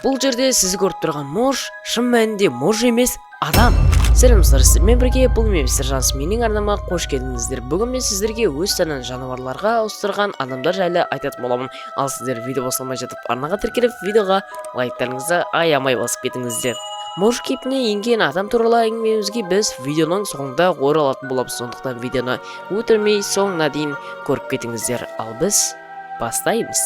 Бұл жерде сіз көріп тұрған мож, шын мәнінде мож емес, адам. Сәлемдер, сіздермен бірге бұл мен Сержан, менің арнама қош келдіңіздер. Бүгін мен сіздерге өз тәнін жануарларға ауыстырған адамдар жайлы айтатын боламын. Ал сіздер видео басылмай жатып арнаға тіркеліп, видеоға лайктарыңызды аямай басып кетіңіздер. Мож кейпіне енген адам туралы әңгімемізге біз видеоның соңында оралатын боламыз. Сондықтан видеоны өтірмей соңына дейін көріп кетіңіздер. Ал біз бастаймыз.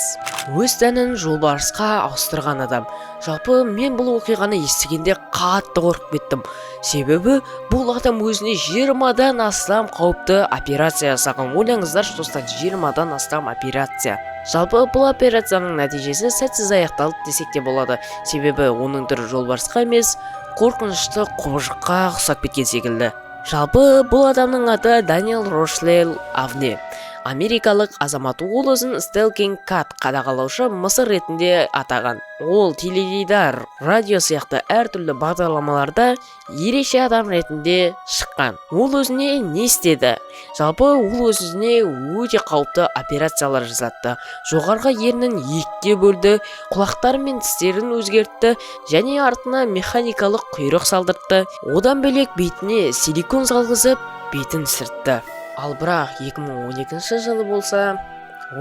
Өз тәнін жолбарысқа ауыстырған адам. Жалпы мен бұл оқиғаны естігенде қатты қорқып кеттім. Себебі бұл адам өзіне 20-дан астам қауіпті операция жасаған. Ойлаңыздар достар, 20-дан астам операция. Жалпы бұл операцияның нәтижесі сәтсіз аяқталды десек те болады. Себебі оның түрі жолбарысқа емес, қорқынышты құбыжыққа ұқсап кеткен секілді. Жалпы бұл адамның аты Даниэл Рошлел Авне. Америкалық азамат. Ол өзін Стелкинг Кат қадағалаушы мысыр ретінде атаған. Ол теледидар, радио сияқты әртүрлі бағдарламаларда ерекше адам ретінде шыққан. Ол өзіне не істеді? Жалпы ол өзіне өте қауіпті операциялар жасатты. Жоғарғы ернін екіге бөлді, құлақтары мен тістерін өзгертті және артына механикалық құйрық салдыртты. Одан бөлек бетіне силикон салғызып, бетін сүртті. Ал бірақ 2012 жылы болса,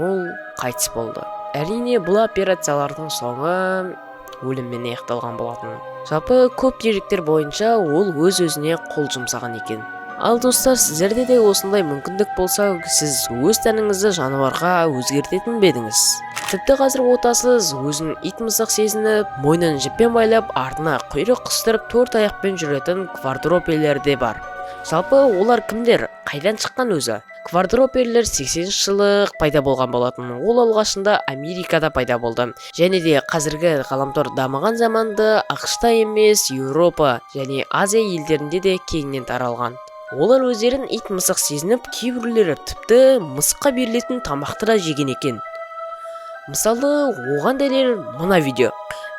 ол қайтыс болды. Әрине бұл операциялардың соңы өліммен аяқталған болатын. Жалпы көп деректер бойынша ол өз-өзіне қол жұмсаған екен. Ал достар, сіздерде де осындай мүмкіндік болса, сіз өз тәніңізді жануарға өзгертетін бе едіңіз? Тіпті қазір отасыз, өзін ит мысық сезініп, мойнын жіппен байлап, артына құйрық қыстырып, 4 аяқпен жүретін квадроперлер де бар. Жалпы олар кімдер? Қайдан шыққан өзі? Квадроперлер 80 жылы пайда болған болатын. Ол алғашында Америкада пайда болды. Және де қазіргі ғаламтор дамыған заманда ақш-та емес, Еуропа және Азия елдерінде де кеңінен таралған. Олар өздерін ит мысық сезініп, кейбіреулері тіпті мысыққа берілетін тамақты да жеген екен. Мысалы, оған дәлел мына видео.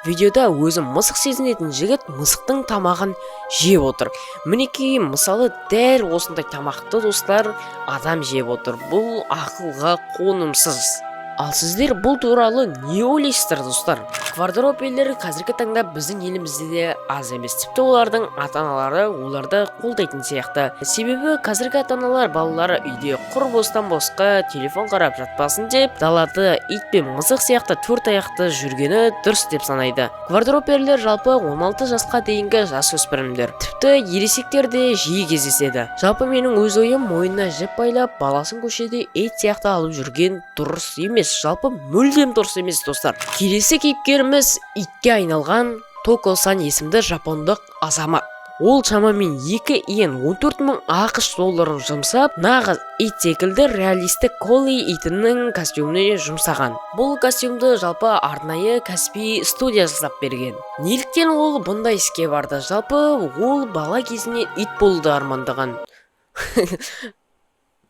Видеода өзі мысық сезінетін жігіт мысықтың тамағын жеп отыр. Мінекей, мысалы, дәл осындай тамақты достар адам жеп отыр. Бұл ақылға қонымсыз. Ал сіздер бұл туралы не ойлайсыздар достар? Квадроперлер қазіргі таңда біздің елімізде де аз емес. Тіпті олардың ата-аналары оларды қолдайтын сияқты. Себебі қазіргі ата-аналар балалары үйде құр бостан босқа телефон қарап жатпасын деп, далада ит пен мысық сияқты 4 аяқты жүргені дұрыс деп санайды. Квадроперлер жалпы 16 жасқа дейінгі жасөспірімдер. Тіпті ересектер де жиі кездеседі. Жалпы менің өз ойым, мойнына жіп байлап, баласын көшеде ит сияқты алып жүрген дұрыс емес. Жалпы мүлдем дұрыс емес достар. Келесі кейіпкеріміз итке айналған Токо-сан есімді жапондық азамат. Ол шамамен 2 иен 14.000 ақш долларын жұмсап, нағыз ит секілді реалистік колли итінің костюміне жұмсаған. Бұл костюмды жалпы арнайы кәсіби студия жасап берген. Неліктен ол бұндай іске барды? Жалпы ол бала кезінен ит болуды армандаған.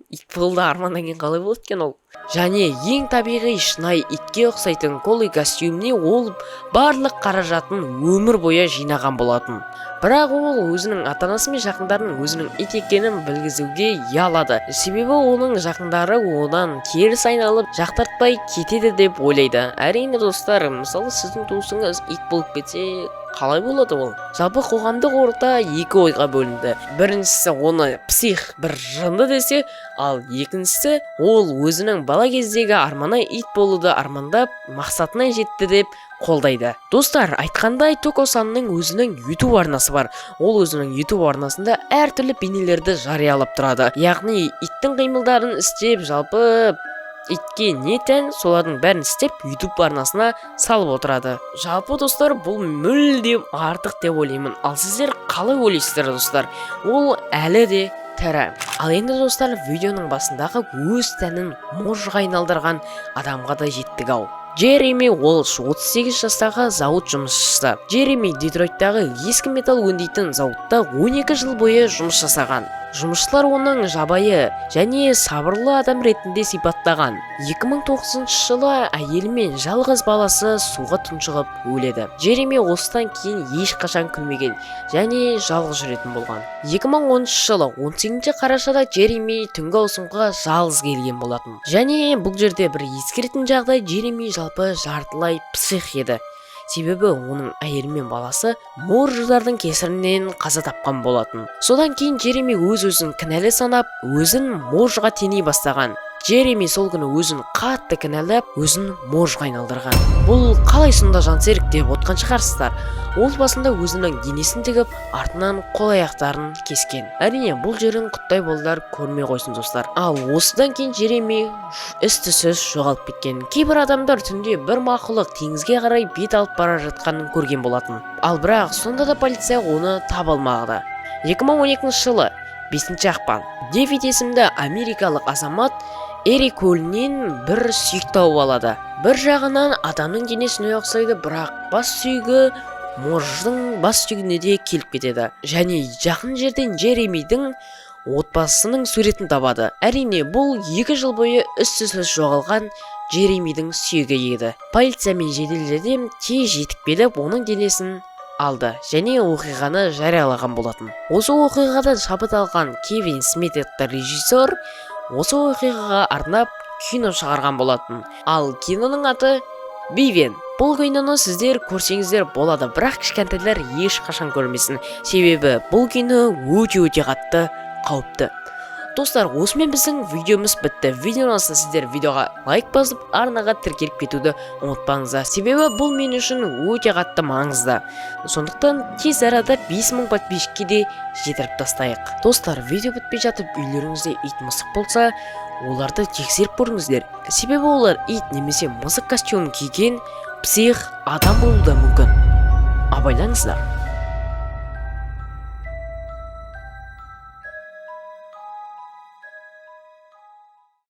Ит болуды армандаған қалай болады екен ол? Және ең табиғи шынайы итке ұқсайтын колли костюміне ол барлық қаражатын өмір бойы жинаған болатын. Бірақ ол өзінің ата-анасы мен жақындарын өзінің ит екенін білгізуге ұялады. Себебі оның жақындары одан теріс айналып жақтыртпай кетеді деп ойлайды. Әрине достар, мысалы сіздің туысыңыз ит болып кетсе, қалай болады ол? Жалпы қоғамдық орта 2 ойға бөлінді. Біріншісі оны псих бір жынды десе, ал екіншісі ол өзінің бала кездегі арманы ит болуды армандап, мақсатына жетті деп қолдайды. Достар, айтқандай Токо-санның өзінің YouTube арнасы бар. Ол өзінің YouTube арнасында әртүрлі бейнелерді жариялап тұрады. Яғни иттің қимылдарын істеп, жалпы итке не тән, солардың бәрін істеп YouTube арнасына салып отырады. Жалпы достар, бұл мүлдем артық деп ойлаймын. Ал сіздер қалай ойлайсыздар достар? Ол әлі де тірі. Ал енді достар, видеоның басындағы өз тәнін можға айналдырған адамға да жеттік ау. Джереми Уолш 38 жастағы зауыт жұмысшысы. Джереми Детройттағы ескі металл өңдейтін зауытта 12 жыл бойы жұмыс жасаған. Жұмысшылар оның жабайы және сабырлы адам ретінде сипаттаған. 2009 жылы әйелі мен жалғыз баласы суға тұншығып өледі. Джереми осыдан кейін ешқашан күлмеген және жалғыз жүретін болған. 2010 жылы 18 қарашада Джереми түнгі ауысымға жалғыз келген болатын. Және бұл жерде бір ескеретін жағдай, Джереми жалпы жартылай псих еді. себебі оның әйелі мен баласы морждардың кесірінен қаза тапқан болатын. Содан кейін Джереми өз-өзін кінәлі санап, өзін моржға теңей бастаған. Джереми сол күні өзін қатты кінәлап, өзін моржға айналдырған. Бұл қалай сонда жансерік деп отқан шығарсыздар. Ол басында өзінің денесін тігіп, артынан қол аяқтарын кескен. Әрине, бұл жерін құттай болдар көрмей қойсын достар. Ал осыдан кейін Джереми із-түзсіз жоғалып кеткен. Кейбір адамдар түнде бір мақұлық теңізге қарай бет алып бара жатқанын көрген болатын. Ал бірақ сонда да полиция оны таба алмады. 2012 жылы 5 ақпан Дэвид есімді америкалық азамат Эри көлінен бір сүйек тауып алады. Бір жағынан адамның денесіне ұқсайды, бірақ бас сүйегі морждың бас сүйегіне де келіп кетеді. Және жақын жерден Джеремидің отбасының суретін табады. Әрине, бұл 2 жыл бойы із-түзсіз жоғалған Джеремидің сүйегі еді. Полиция мен жедел жәрдем тез жетіп келіп, оның денесін алды және оқиғаны жариялаған болатын. Осы оқиғадан шабыт алған Кевин Смит атты режиссер осы оқиғаға арнап кино шығарған болатын. Ал киноның аты Бивен. Бұл киноны сіздер көрсеңіздер болады, бірақ кішкентайлар ешқашан көрмесін, себебі бұл кино өте қатты қауіпті. Достар, осымен біздің видеомыз бітті. Видеодан сіздер видеоға лайк басып, арнаға тіркеліп кетуді ұмытпаңыздар, себебі бұл мен үшін өте қатты маңызды. Сондықтан тез арада 5000 подписчикке де жетіріп тастайық. Достар, видео бітпей жатып үйлеріңізде ит мысық болса, оларды тексеріп көріңіздер, себебі олар ит немесе мысық костюмын киген псих адам болуы да мүмкін. Абайлаңыздар.